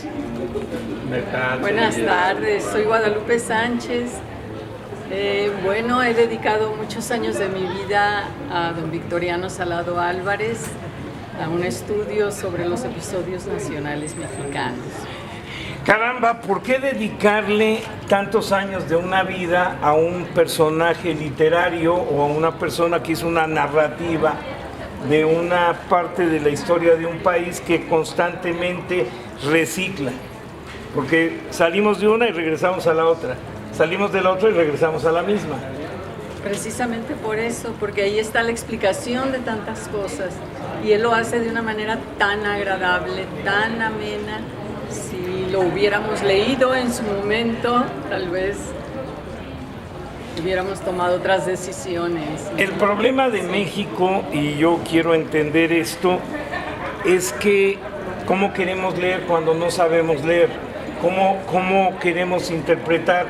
tardes. Buenas tardes, soy Guadalupe Sánchez. Bueno, he dedicado muchos años de mi vida a don Victoriano Salado Álvarez, a un estudio sobre los episodios nacionales mexicanos. Caramba, ¿por qué dedicarle tantos años de una vida a un personaje literario o a una persona que hizo una narrativa de una parte de la historia de un país que constantemente recicla? Porque salimos de una y regresamos a la otra, salimos de la otra y regresamos a la misma. Precisamente por eso, porque ahí está la explicación de tantas cosas y él lo hace de una manera tan agradable, tan amena. Si lo hubiéramos leído en su momento, tal vez hubiéramos tomado otras decisiones. El problema de México, y yo quiero entender esto, es que ¿cómo queremos leer cuando no sabemos leer? ¿Cómo queremos interpretar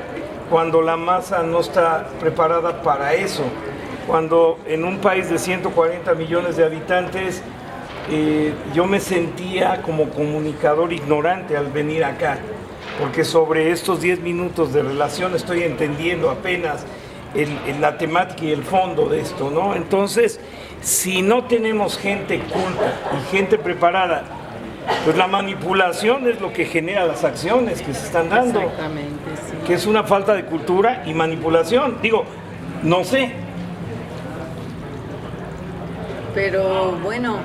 cuando la masa no está preparada para eso? Cuando en un país de 140 millones de habitantes, yo me sentía como comunicador ignorante al venir acá, porque sobre estos 10 minutos de relación estoy entendiendo apenas la temática y el fondo de esto, ¿no? Entonces, si no tenemos gente culta y gente preparada, pues la manipulación es lo que genera las acciones que se están dando. Exactamente, sí. Que es una falta de cultura y manipulación. Digo, no sé. Pero bueno,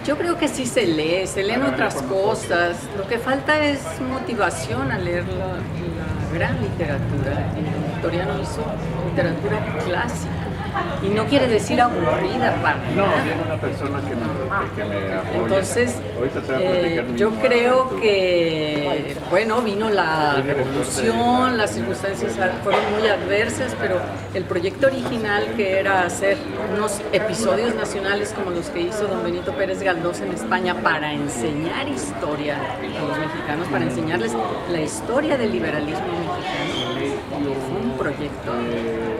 yo creo que sí se leen otras cosas. Lo que falta es motivación a leer la gran literatura. Victoriano hizo literatura clásica. Y no quiere decir aburrida para nada. No, viene una persona que me apoya. Entonces, yo creo que, bueno, vino la revolución, las circunstancias fueron muy adversas, pero el proyecto original, que era hacer unos episodios nacionales como los que hizo don Benito Pérez Galdós en España para enseñar historia a los mexicanos, para enseñarles la historia del liberalismo mexicano, fue un proyecto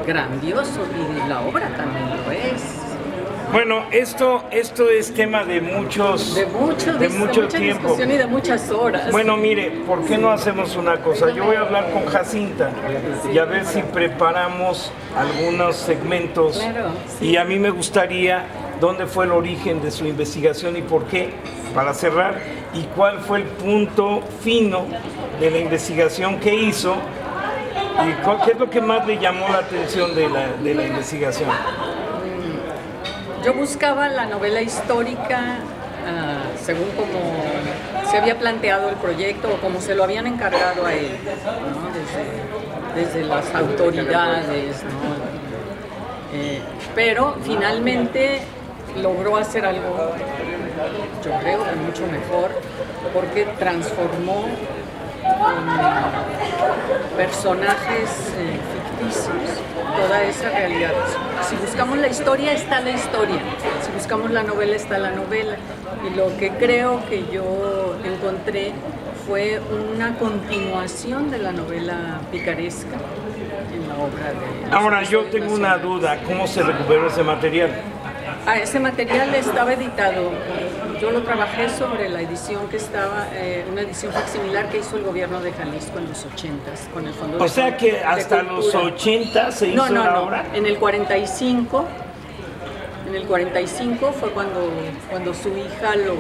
grandioso y la obra también lo es. Bueno, esto es tema de mucho mucha tiempo discusión y de muchas horas. Bueno, mire, ¿por qué no hacemos una cosa? Yo voy a hablar con Jacinta y a ver si preparamos algunos segmentos. Claro, sí. Y a mí me gustaría dónde fue el origen de su investigación y por qué, para cerrar, y cuál fue el punto fino de la investigación que hizo. ¿Y qué es lo que más le llamó la atención de la investigación? Yo buscaba la novela histórica según como se había planteado el proyecto o como se lo habían encargado a él, ¿no? Desde las autoridades, ¿no? Pero finalmente logró hacer algo, yo creo que mucho mejor, porque transformó personajes ficticios toda esa realidad. Si buscamos la historia, está la historia. Si buscamos la novela, está la novela. Y lo que creo que yo encontré fue una continuación de la novela picaresca en la obra de... Ahora, yo tengo una duda. ¿Cómo se recuperó ese material? Ese material estaba editado. Yo lo trabajé sobre la edición que estaba, una edición facsimilar que hizo el gobierno de Jalisco en los 80s, con el Fondo O sea que hasta los 80 se hizo la obra. En el 45 fue cuando su hija lo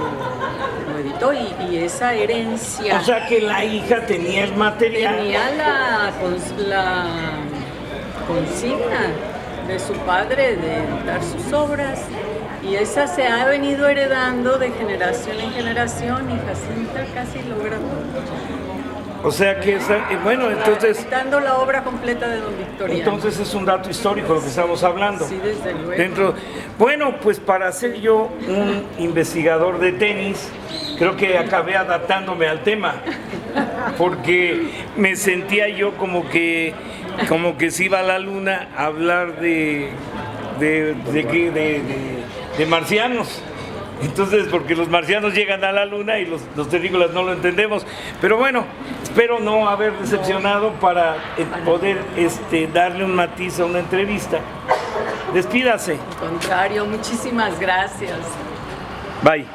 editó y esa herencia... O sea que la hija tenía el material. Tenía la consigna de su padre de editar sus obras. Y esa se ha venido heredando de generación en generación y Jacinta casi logra todo. O sea que, bueno, entonces... Editando la obra completa de don Victoriano. Entonces es un dato histórico lo que estamos hablando. Sí, desde luego. Bueno, pues para ser yo un investigador de tenis, creo que acabé adaptándome al tema, porque me sentía yo como que se iba a la luna a hablar de marcianos. Entonces, porque los marcianos llegan a la luna y los terrícolas no lo entendemos. Pero bueno, espero no haber decepcionado para poder darle un matiz a una entrevista. Despídase. Al contrario, muchísimas gracias. Bye.